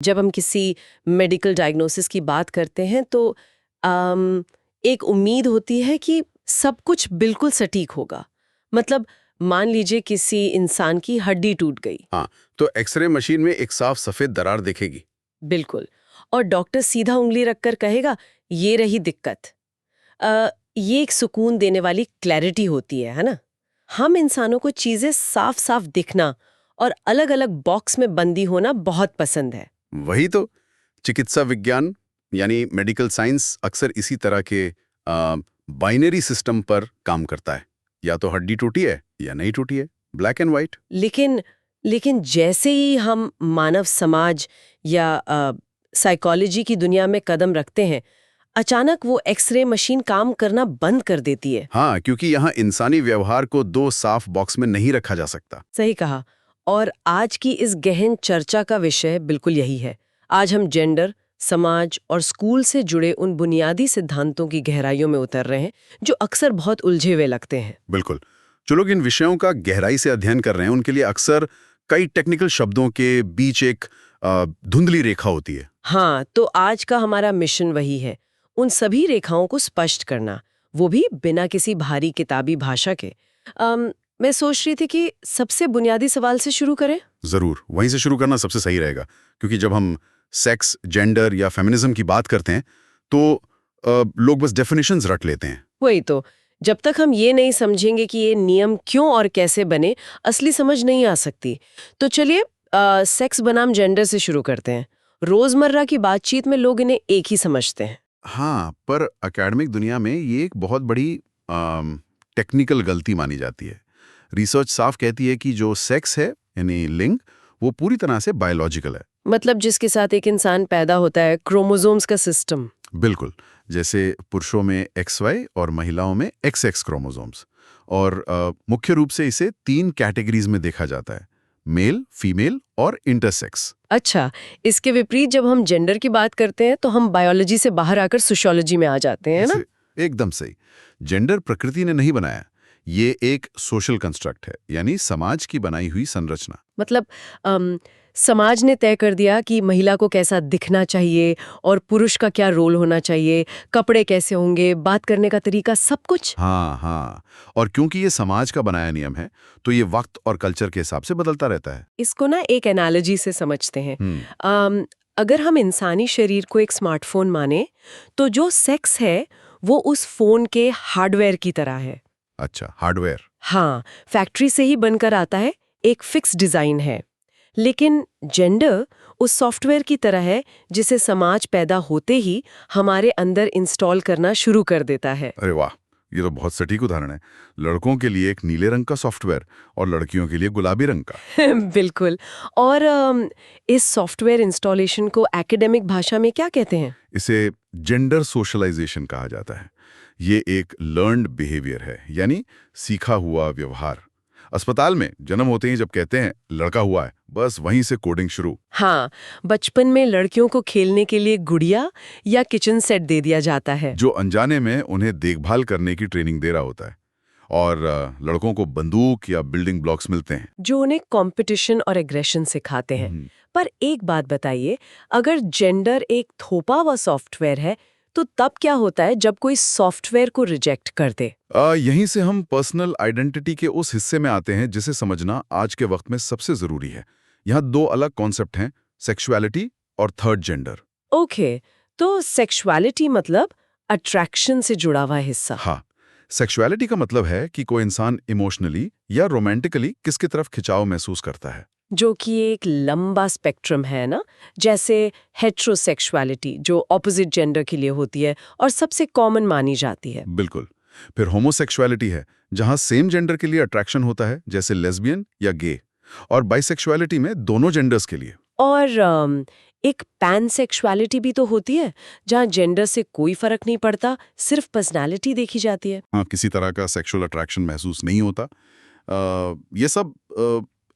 जब हम किसी मेडिकल डायग्नोसिस की बात करते हैं तो एक उम्मीद होती है कि सब कुछ बिल्कुल सटीक होगा। मतलब मान लीजिए किसी इंसान की हड्डी टूट गई। हाँ, तो एक्सरे मशीन में एक साफ सफेद दरार दिखेगी। बिल्कुल। और डॉक्टर सीधा उंगली रखकर कहेगा ये रही दिक्कत। ये एक सुकून देने वाली क्लैरिटी होती है ना। हम इंसानों को चीजें साफ साफ दिखना और अलग अलग बॉक्स में बंदी होना बहुत पसंद है। वही तो चिकित्सा विज्ञान यानी मेडिकल साइंस अक्सर इसी तरह के बाइनरी सिस्टम पर काम करता है। या तो हड्डी टूटी है या नहीं टूटी है, ब्लैक एंड व्हाइट। लेकिन लेकिन जैसे ही हम मानव समाज या साइकोलॉजी की दुनिया में कदम रखते हैं, अचानक वो एक्सरे मशीन काम करना बंद कर देती है। हाँ, क्योंकि यहाँ इंसानी व्यवहार को दो साफ बॉक्स में नहीं रखा जा सकता। सही कहा। और आज की इस गहन चर्चा का विषय बिल्कुल यही है। आज हम जेंडर, समाज और स्कूल से जुड़े उन बुनियादी सिद्धांतों की गहराइयों में उतर रहे हैं जो अक्सर बहुत उलझे हुए लगते हैं। बिल्कुल। जो लोग इन विषयों का गहराई से अध्ययन कर रहे हैं उनके लिए अक्सर कई टेक्निकल शब्दों के बीच एक धुंधली रेखा होती है। हाँ, तो आज का हमारा मिशन वही है, उन सभी रेखाओं को स्पष्ट करना, वो भी बिना किसी भारी किताबी भाषा के। मैं सोच रही थी कि सबसे बुनियादी सवाल से शुरू करें। जरूर, वहीं से शुरू करना सबसे सही रहेगा, क्योंकि जब हम सेक्स, जेंडर या फेमिनिज्म की बात करते हैं तो लोग बस डेफिनेशंस रट लेते हैं। वही तो, जब तक हम ये नहीं समझेंगे कि ये नियम क्यों और कैसे बने, असली समझ नहीं आ सकती। तो चलिए सेक्स बनाम जेंडर से शुरू करते हैं। रोजमर्रा की बातचीत में लोग इन्हें एक ही समझते हैं। हाँ, पर एकेडमिक दुनिया में ये एक बहुत बड़ी टेक्निकल गलती मानी जाती है। रिसर्च साफ कहती है कि जो सेक्स है यानी लिंग, वो पूरी तरह से बायोलॉजिकल है। मतलब जिसके साथ एक इंसान पैदा होता है, क्रोमोसोम्स का सिस्टम। बिल्कुल, जैसे पुरुषों में XY और महिलाओं में XX क्रोमोसोम्स। और मुख्य रूप से इसे 3 कैटेगरीज में देखा जाता है: मेल, फीमेल और इंटरसेक्स। अच्छा, इसके विपरीत जब हम जेंडर की बात करते हैं तो हम बायोलॉजी से बाहर आकर सोशियोलॉजी में आ जाते हैं ना। एकदम सही। जेंडर प्रकृति ने नहीं बनाया, ये एक सोशल कंस्ट्रक्ट है, यानी समाज की बनाई हुई संरचना। मतलब समाज ने तय कर दिया कि महिला को कैसा दिखना चाहिए और पुरुष का क्या रोल होना चाहिए, कपड़े कैसे होंगे, बात करने का तरीका, सब कुछ। हाँ हाँ, और क्योंकि ये समाज का बनाया नियम है तो ये वक्त और कल्चर के हिसाब से बदलता रहता है। इसको ना एक एनालॉजी से समझते हैं। अगर हम इंसानी शरीर को एक स्मार्टफोन माने तो जो सेक्स है वो उस फोन के हार्डवेयर की तरह है। अच्छा, हार्डवेयर। हाँ, फैक्ट्री से ही बनकर आता है, एक फिक्स डिजाइन है। लेकिन जेंडर उस सॉफ्टवेयर की तरह है जिसे समाज पैदा होते ही हमारे अंदर इंस्टॉल करना शुरू कर देता है। अरे वाह, ये तो बहुत सटीक उदाहरण है। लड़कों के लिए एक नीले रंग का सॉफ्टवेयर और लड़कियों के लिए गुलाबी रंग का। बिल्कुल। और इस सॉफ्टवेयर इंस्टॉलेशन को एकेडमिक भाषा में क्या कहते हैं? इसे जेंडर सोशलाइजेशन कहा जाता है। ये एक लर्न्ड बिहेवियर है, यानी सीखा हुआ व्यवहार। अस्पताल में जन्म होते ही जब कहते हैं लड़का हुआ है, बस वहीं से कोडिंग शुरू। हाँ, बचपन में लड़कियों को खेलने के लिए गुड़िया या किचन सेट दे दिया जाता है, जो अनजाने में उन्हें देखभाल करने की ट्रेनिंग दे रहा होता है। और लड़कों को बंदूक या बिल्डिंग ब्लॉक्स मिलते हैं जो उन्हें कंपटीशन और एग्रेशन सिखाते हैं। पर एक बात बताइए, अगर जेंडर एक थोपा हुआ सॉफ्टवेयर है तो तब क्या होता है जब कोई सॉफ्टवेयर को रिजेक्ट कर दे? यहीं से हम पर्सनल आइडेंटिटी के उस हिस्से में आते हैं जिसे समझना आज के वक्त में सबसे जरूरी है। यहाँ 2 अलग कॉन्सेप्ट हैं, सेक्सुअलिटी और थर्ड जेंडर। ओके, तो सेक्सुअलिटी मतलब अट्रैक्शन से जुड़ा हुआ हिस्सा। हाँ, सेक्सुअलिटी का मतलब है कि कोई इंसान इमोशनली या रोमांटिकली किसकी तरफ खिंचाव महसूस करता है। जो कि एक लंबा स्पेक्ट्रम है ना, जैसे हेट्रोसेक्सुअलिटी जो ऑपोजिट जेंडर के लिए होती है और सबसे कॉमन मानी जाती है। बिल्कुल। फिर होमोसेक्सुअलिटी है, जहाँ सेम जेंडर के लिए अट्रैक्शन होता है, जैसे लेस्बियन या गे। और बाइसेक्सुअलिटी में दोनों जेंडर्स के लिए। और एक पैनसेक्सुअलिटी भी तो होती है जहाँ जेंडर से कोई फर्क नहीं पड़ता, सिर्फ पर्सनालिटी देखी जाती है। हाँ, किसी तरह का सेक्सुअल अट्रैक्शन महसूस नहीं होता। ये सब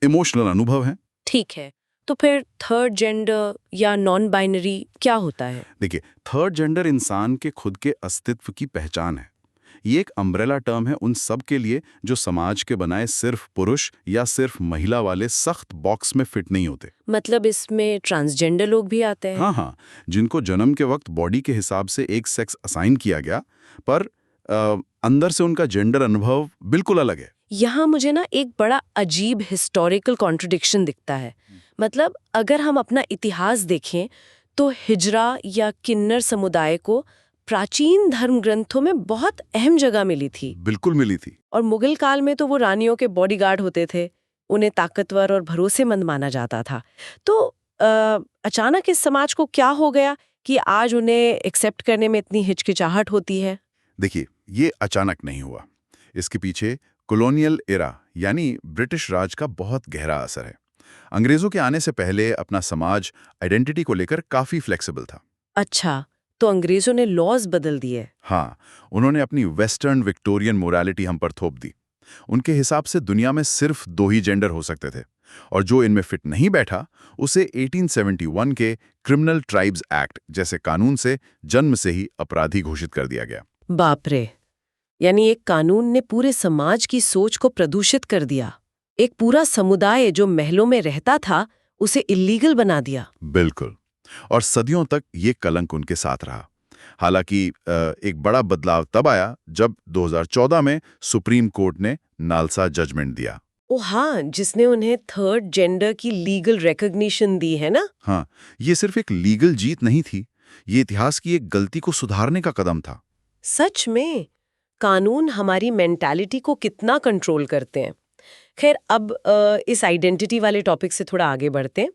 इमोशनल अनुभव हैं। ठीक है, तो फिर थर्ड जेंडर या नॉन बाइनरी क्या होता है? देखिए, थर्ड जेंडर इंसान के खुद के अस्तित्व की पहचान है। ये एक अम्ब्रेला टर्म है उन सब के लिए जो समाज के बनाए सिर्फ पुरुष या सिर्फ महिला वाले सख्त बॉक्स में फिट नहीं होते। मतलब इसमें ट्रांसजेंडर लोग भी आते हैं? हाँ हाँ, जिनको जन्म के वक्त बॉडी के हिसाब से एक सेक्स असाइन किया गया, पर अंदर से उनका जेंडर अनुभव बिल्कुल अलग है। यहाँ मुझे ना एक बड़ा अजीब हिस्टोरिकल कॉन्ट्रडिक्शन दिखता है। मतलब अगर हम अपना इतिहास देखें तो हिजरा या किन्नर समुदाय को प्राचीन धर्म ग्रंथों में बहुत अहम जगह मिली थी। बिल्कुल मिली थी। और मुगल काल में तो वो रानियों के बॉडीगार्ड होते थे, उन्हें ताकतवर और भरोसेमंद माना जाता था। तो अचानक इस समाज को क्या हो गया कि आज उन्हें एक्सेप्ट करने में इतनी हिचकिचाहट होती है? देखिए, ये अचानक नहीं हुआ। इसके पीछे कॉलोनियल एरा यानी ब्रिटिश राज का बहुत गहरा असर है। अंग्रेजों के आने से पहले अपना समाज आइडेंटिटी को लेकर काफी फ्लेक्सिबल था। अच्छा, तो अंग्रेजों ने लॉज बदल दिए? हाँ, उन्होंने अपनी वेस्टर्न विक्टोरियन मोरालिटी हम पर थोप दी। उनके हिसाब से दुनिया में सिर्फ 2 ही जेंडर हो सकते थे, और जो इनमें फिट नहीं बैठा उसे 1871 के क्रिमिनल ट्राइब्स एक्ट जैसे कानून से जन्म से ही अपराधी घोषित कर दिया गया। बाप रे! यानी एक कानून ने पूरे समाज की सोच को प्रदूषित कर दिया। एक पूरा समुदाय जो महलों में रहता था उसे इल्लीगल बना दिया। बिल्कुल। और सदियों तक ये कलंक उनके साथ रहा। हालांकि एक बड़ा बदलाव तब आया जब 2014 में सुप्रीम कोर्ट ने नालसा जजमेंट दिया। ओ हाँ, जिसने उन्हें थर्ड जेंडर की लीगल रिकॉग्निशन दी है ना? हाँ, ये सिर्फ एक लीगल जीत नहीं थी, ये इतिहास की एक गलती को सुधारने का कदम था। सच में कानून हमारी मेंटालिटी को कितना कंट्रोल करते हैं। खैर, अब इस आइडेंटिटी वाले टॉपिक से थोड़ा आगे बढ़ते हैं।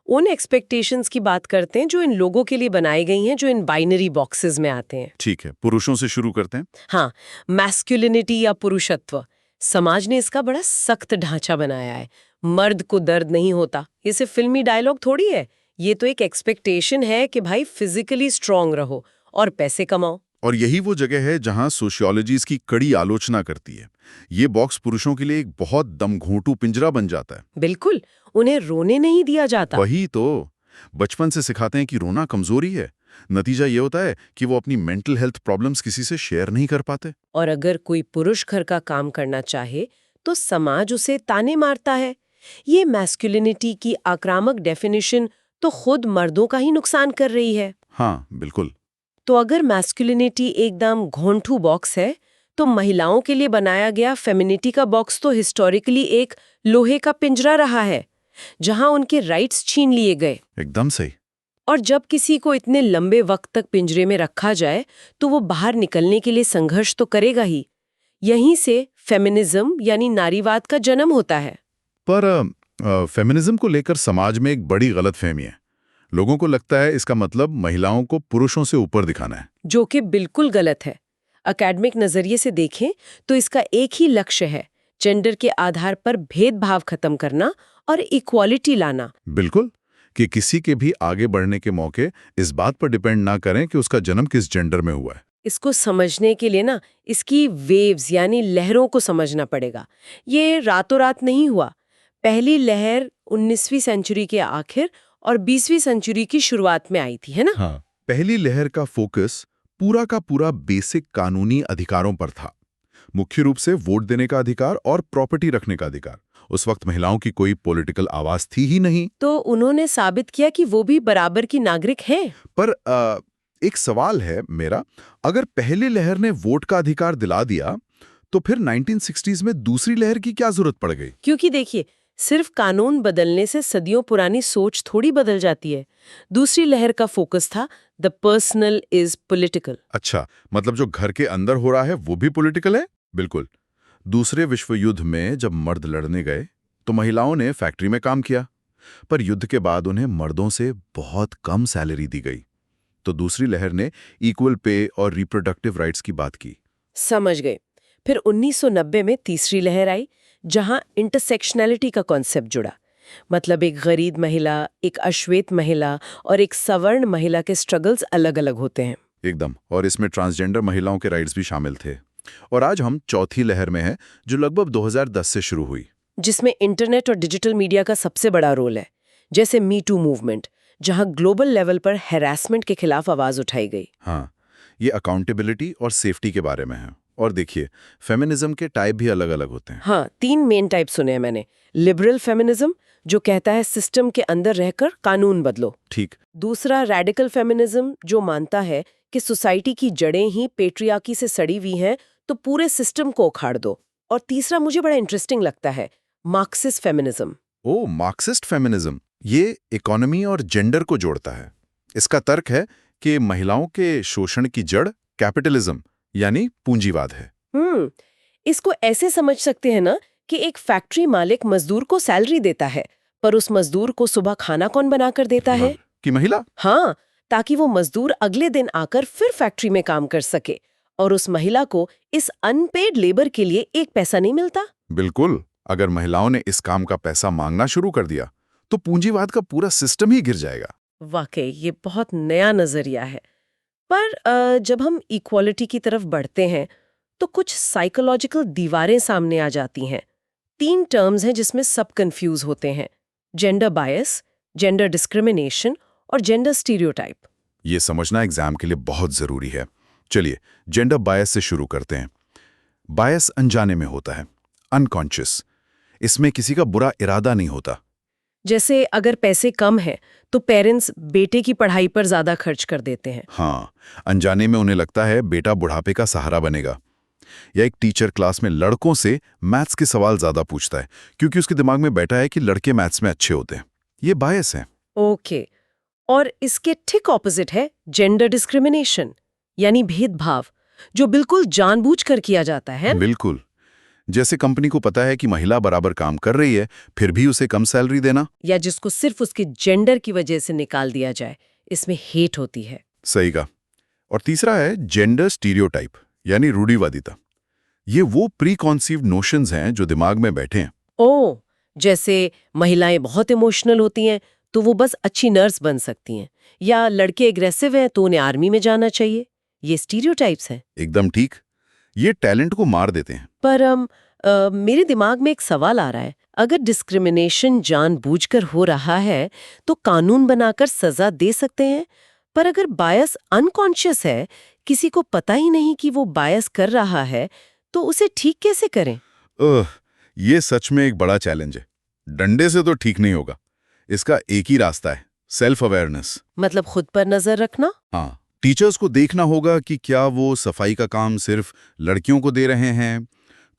उन एक्सपेक्टेशंस की बात करते हैं जो इन लोगों के लिए बनाई गई हैं, जो इन बाइनरी बॉक्सेस में आते हैं। ठीक है, पुरुषों से शुरू करते हैं। हाँ, मैस्कुलिनिटी या पुरुषत्व। समाज ने इसका बड़ा सख्त ढांचा बनाया है। मर्द को दर्द नहीं होता, ये सिर्फ फिल्मी डायलॉग थोड़ी है। ये तो एक एक्सपेक्टेशन है कि भाई फिजिकली स्ट्रांग रहो और पैसे कमाओ। और यही वो जगह है जहां सोशियोलॉजी इसकी कड़ी आलोचना करती है। ये बॉक्स पुरुषों के लिए एक बहुत दमघोंटू पिंजरा बन जाता है। बिल्कुल, उन्हें रोने नहीं दिया जाता। वही तो, बचपन से सिखाते हैं कि रोना कमजोरी है। नतीजा ये होता है कि वो अपनी मेंटल हेल्थ प्रॉब्लम्स किसी से शेयर नहीं कर पाते। और अगर कोई पुरुष घर का काम करना चाहे तो समाज उसे ताने मारता है। ये मैस्कुलिनिटी की आक्रामक डेफिनेशन तो खुद मर्दों का ही नुकसान कर रही है। हाँ, बिल्कुल। तो अगर मैस्कुलिनिटी एकदम घोंटू बॉक्स है, तो महिलाओं के लिए बनाया गया फेमिनिटी का बॉक्स तो हिस्टोरिकली एक लोहे का पिंजरा रहा है, जहां उनके राइट्स छीन लिए गए। एकदम सही। और जब किसी को इतने लंबे वक्त तक पिंजरे में रखा जाए तो वो बाहर निकलने के लिए संघर्ष तो करेगा ही। यहीं से फेमिनिज्म यानी नारीवाद का जन्म होता है। पर फेमिनिज्म को लेकर समाज में एक बड़ी गलतफहमी है। लोगों को लगता है इसका मतलब महिलाओं को पुरुषों से ऊपर दिखाना है, जो कि बिल्कुल गलत है। एकेडमिक नजरिए से देखें तो इसका एक ही लक्ष्य है, जेंडर के आधार पर भेदभाव खत्म करना और इक्वालिटी लाना। बिल्कुल, कि किसी के भी आगे बढ़ने के मौके इस बात पर डिपेंड ना करें कि उसका जन्म किस जेंडर में हुआ है। इसको समझने के लिए ना इसकी वेव्स यानी लहरों को समझना पड़ेगा। ये रातों रात नहीं हुआ। पहली लहर 19वीं सेंचुरी के आखिर और 20वीं सेंचुरी की शुरुआत में आई थी, है ना? हाँ, पहली लहर का फोकस पूरा का पूरा बेसिक कानूनी अधिकारों पर था। मुख्य रूप से वोट देने का अधिकार और प्रॉपर्टी रखने का अधिकार। उस वक्त महिलाओं की कोई पॉलिटिकल आवाज थी ही नहीं। तो उन्होंने साबित किया कि वो भी बराबर की नागरिक हैं। पर एक सवाल है मेरा, अगर पहली लहर ने वोट का अधिकार दिला दिया तो फिर 1960s में दूसरी लहर की क्या जरूरत पड़ गई? क्योंकि देखिए, सिर्फ कानून बदलने से सदियों पुरानी सोच थोड़ी बदल जाती है। दूसरी लहर का फोकस था द पर्सनल इज पॉलिटिकल। अच्छा, मतलब जो घर के अंदर हो रहा है वो भी पॉलिटिकल है? बिल्कुल। दूसरे विश्व युद्ध में जब मर्द लड़ने गए तो महिलाओं ने फैक्ट्री में काम किया, पर युद्ध के बाद उन्हें मर्दों से बहुत कम सैलरी दी गई। तो दूसरी लहर ने इक्वल पे और रिप्रोडक्टिव राइट्स की बात की। समझ गए। फिर 1990 में तीसरी लहर आई, जहां इंटरसेक्शनैलिटी का कॉन्सेप्ट जुड़ा। मतलब एक गरीब महिला, एक अश्वेत महिला और एक सवर्ण महिला के स्ट्रगल्स अलग-अलग होते हैं। एकदम, और इसमें ट्रांसजेंडर महिलाओं के राइट्स भी शामिल थे। और आज हम चौथी लहर में हैं, जो लगभग 2010 से शुरू हुई, जिसमें इंटरनेट और डिजिटल मीडिया का सबसे बड़ा रोल है। जैसे मी टू मूवमेंट, जहां ग्लोबल लेवल पर हैरेसमेंट के खिलाफ आवाज उठाई गई। हाँ, ये अकाउंटेबिलिटी और सेफ्टी के बारे में है। और देखिए, फेमिनिज्म के टाइप भी अलग अलग होते हैं। हाँ, 3 मेन टाइप सुने हैं मैंने। लिबरल फेमिनिज्म, जो कहता है सिस्टम के अंदर रहकर कानून बदलो। ठीक। दूसरा रैडिकल फेमिनिज्म, जो मानता है कि सोसाइटी की जड़ें ही पेट्रियार्की से सड़ी हुई हैं, तो पूरे सिस्टम को उखाड़ दो। और तीसरा मुझे बड़ा इंटरेस्टिंग लगता है, मार्क्सिस्ट फेमिनिज्म। ओ, मार्क्सिस्ट फेमिनिज्म, ये इकोनॉमी और जेंडर को जोड़ता है। इसका तर्क है कि महिलाओं के शोषण की जड़ कैपिटलिज्म यानी पूंजीवाद है। इसको ऐसे समझ सकते हैं ना कि एक फैक्ट्री मालिक मजदूर को सैलरी देता है, पर उस मजदूर को सुबह खाना कौन बनाकर देता है? कि महिला। हाँ, ताकि वो मजदूर अगले दिन आकर फिर फैक्ट्री में काम कर सके, और उस महिला को इस अनपेड लेबर के लिए एक पैसा नहीं मिलता। बिल्कुल, अगर महिलाओं ने इस काम का पैसा मांगना शुरू कर दिया तो पूंजीवाद का पूरा सिस्टम ही गिर जाएगा। वाकई ये बहुत नया नजरिया है। पर जब हम इक्वालिटी की तरफ बढ़ते हैं तो कुछ साइकोलॉजिकल दीवारें सामने आ जाती हैं। 3 टर्म्स हैं जिसमें सब कंफ्यूज होते हैं: जेंडर बायस, जेंडर डिस्क्रिमिनेशन और जेंडर स्टीरियोटाइप। ये समझना एग्जाम के लिए बहुत जरूरी है। चलिए, जेंडर बायस से शुरू करते हैं। बायस अनजाने में होता है, अनकॉन्शियस। इसमें किसी का बुरा इरादा नहीं होता। जैसे अगर पैसे कम हैं तो पेरेंट्स बेटे की पढ़ाई पर ज्यादा खर्च कर देते हैं। हाँ, अनजाने में उन्हें लगता है बेटा बुढ़ापे का सहारा बनेगा। या एक टीचर क्लास में लड़कों से मैथ्स के सवाल ज्यादा पूछता है क्योंकि उसके दिमाग में बैठा है कि लड़के मैथ्स में अच्छे होते हैं। ये बायस है। ओके। और इसके ठीक ऑपोजिट है जेंडर डिस्क्रिमिनेशन, यानी भेदभाव, जो बिल्कुल जानबूझकर किया जाता है। बिल्कुल। जैसे कंपनी को पता है कि महिला बराबर काम कर रही है, फिर भी उसे कम सैलरी देना। या जिसको सिर्फ उसके जेंडर की वजह से निकाल दिया जाए, इसमें हेट होती है। सही कहा। और तीसरा है जेंडर स्टीरियोटाइप, यानी रूढ़िवादिता। ये वो प्री कॉन्सीव्ड नोशंस हैं जो दिमाग में बैठे हैं। ओह, जैसे महिलाएं बहुत इमोशनल होती हैं तो वो बस अच्छी नर्स बन सकती हैं, या लड़के एग्रेसिव हैं तो उन्हें आर्मी में जाना चाहिए। ये स्टीरियोटाइप्स हैं। एकदम ठीक। ये टैलेंट को मार देते हैं। पर मेरे दिमाग में एक सवाल आ रहा है, अगर डिस्क्रिमिनेशन जानबूझकर हो रहा है तो कानून बनाकर सजा दे सकते हैं, पर अगर बायस अनकॉन्शियस है, किसी को पता ही नहीं कि वो बायस कर रहा है, तो उसे ठीक कैसे करें? ये सच में एक बड़ा चैलेंज है। डंडे से तो ठीक नहीं होगा। इसका एक ही रास्ता है, सेल्फ अवेयरनेस। मतलब खुद पर नजर रखना। हाँ, टीचर्स को देखना होगा कि क्या वो सफाई का काम सिर्फ लड़कियों को दे रहे हैं।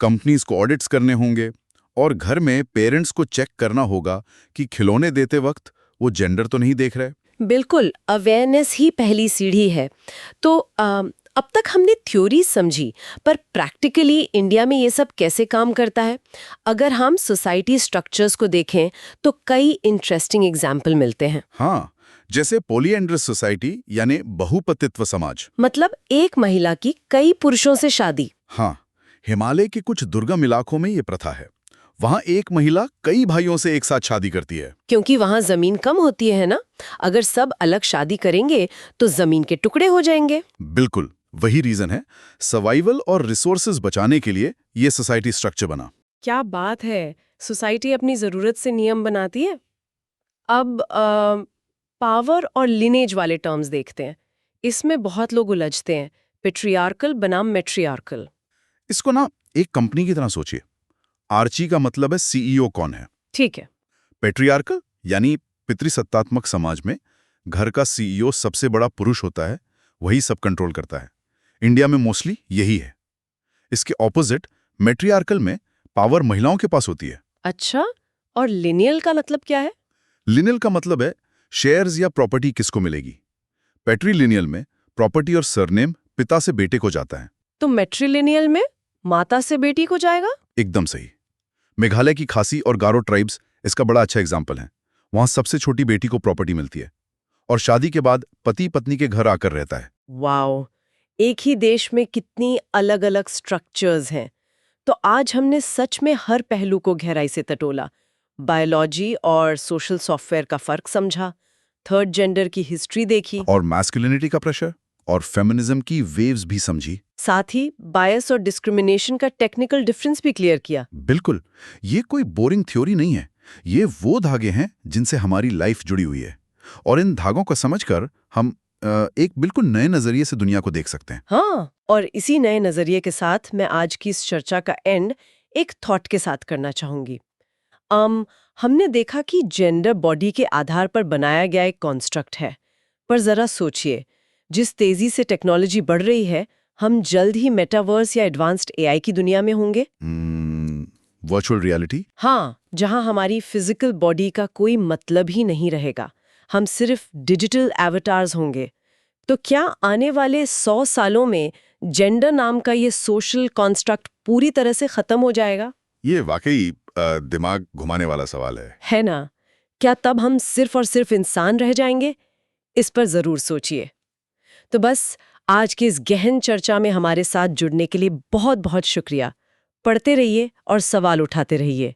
कंपनीज को ऑडिट्स करने होंगे, और घर में पेरेंट्स को चेक करना होगा कि खिलौने देते वक्त वो जेंडर तो नहीं देख रहे। बिल्कुल, अवेयरनेस ही पहली सीढ़ी है। तो अब तक हमने थ्योरी समझी, पर प्रैक्टिकली इंडिया में ये सब कैसे काम करता है? अगर हम सोसाइटी स्ट्रक्चर्स को देखें तो कई इंटरेस्टिंग एग्जाम्पल मिलते हैं। हाँ, जैसे पॉलीएंड्रस सोसाइटी यानी बहुपतित्व समाज। मतलब एक महिला की कई पुरुषों से शादी। हाँ, हिमालय के कुछ दुर्गम इलाकों में ये प्रथा है। वहां एक महिला कई भाइयों से एक साथ शादी करती है। क्योंकि वहां जमीन कम होती है ना। अगर सब अलग शादी करेंगे तो जमीन के टुकड़े हो जाएंगे। बिल्कुल, वही रीजन है। सर्वाइवल और रिसोर्सेज बचाने के लिए ये सोसाइटी स्ट्रक्चर बना। क्या बात है, सोसाइटी अपनी जरूरत से नियम बनाती है। अब पावर और लिनेज वाले टर्म्स देखते हैं। इसमें बहुत लोग उलझते हैं, पेट्रियार्कल बनाम मैट्रियार्कल। इसको ना एक कंपनी की तरह सोचिए। आर्ची का मतलब है सीईओ कौन है। ठीक है। पेट्रियार्कल यानी पितृसत्तात्मक समाज में घर का सीईओ सबसे बड़ा पुरुष होता है, वही सब कंट्रोल करता है। इंडिया में मोस्टली यही है। इसके ऑपोजिट मैट्रियार्कल में पावर महिलाओं के पास होती है। अच्छा, और लिनियल का मतलब क्या है? लिनियल का मतलब है शेयर्स या प्रॉपर्टी किसको मिलेगी। पैट्रीलिनियल में प्रॉपर्टी और सरनेम पिता से बेटे को जाता है। तो मैट्रिलिनियल में माता से बेटी को जाएगा? एकदम सही। मेघालय की खासी और गारो ट्राइब्स इसका बड़ा अच्छा एग्जाम्पल है। वहां सबसे छोटी बेटी को प्रॉपर्टी मिलती है और शादी के बाद पति पत्नी के घर आकर रहता है। वाओ, एक ही देश में कितनी अलग अलग स्ट्रक्चर्स हैं। तो आज हमने सच में हर पहलू को गहराई से टटोला। बायोलॉजी और सोशल सॉफ्टवेयर का फर्क समझा, थर्ड जेंडर की हिस्ट्री देखी, और मैस्कुलिनिटी का प्रेशर और फेमिनिज्म की वेव्स भी समझी। साथ ही बायस और डिस्क्रिमिनेशन का टेक्निकल डिफरेंस भी क्लियर किया। बिल्कुल, ये कोई बोरिंग थ्योरी नहीं है। ये वो धागे हैं जिनसे हमारी लाइफ जुड़ी हुई है, और इन धागों को समझकर हम एक बिल्कुल नए नजरिए से दुनिया को देख सकते हैं। हाँ, और इसी नए नजरिए के साथ मैं आज की इस चर्चा का एंड एक थॉट के साथ करना चाहूंगी। हमने देखा कि जेंडर बॉडी के आधार पर बनाया गया एक कॉन्स्ट्रक्ट है, पर जरा सोचिए, जिस तेजी से टेक्नोलॉजी बढ़ रही है, हम जल्द ही मेटावर्स या एडवांस्ड एआई की दुनिया में होंगे। Virtual reality. हाँ, जहां हमारी फिजिकल बॉडी का कोई मतलब ही नहीं रहेगा, हम सिर्फ डिजिटल एवटार्स होंगे। तो क्या आने वाले 100 सालों में जेंडर नाम का ये सोशल कॉन्स्ट्रक्ट पूरी तरह से खत्म हो जाएगा? ये वाकई दिमाग घुमाने वाला सवाल है ना? क्या तब हम सिर्फ और सिर्फ इंसान रह जाएंगे? इस पर जरूर सोचिए। तो बस आज की इस गहन चर्चा में हमारे साथ जुड़ने के लिए बहुत बहुत शुक्रिया। पढ़ते रहिए और सवाल उठाते रहिए।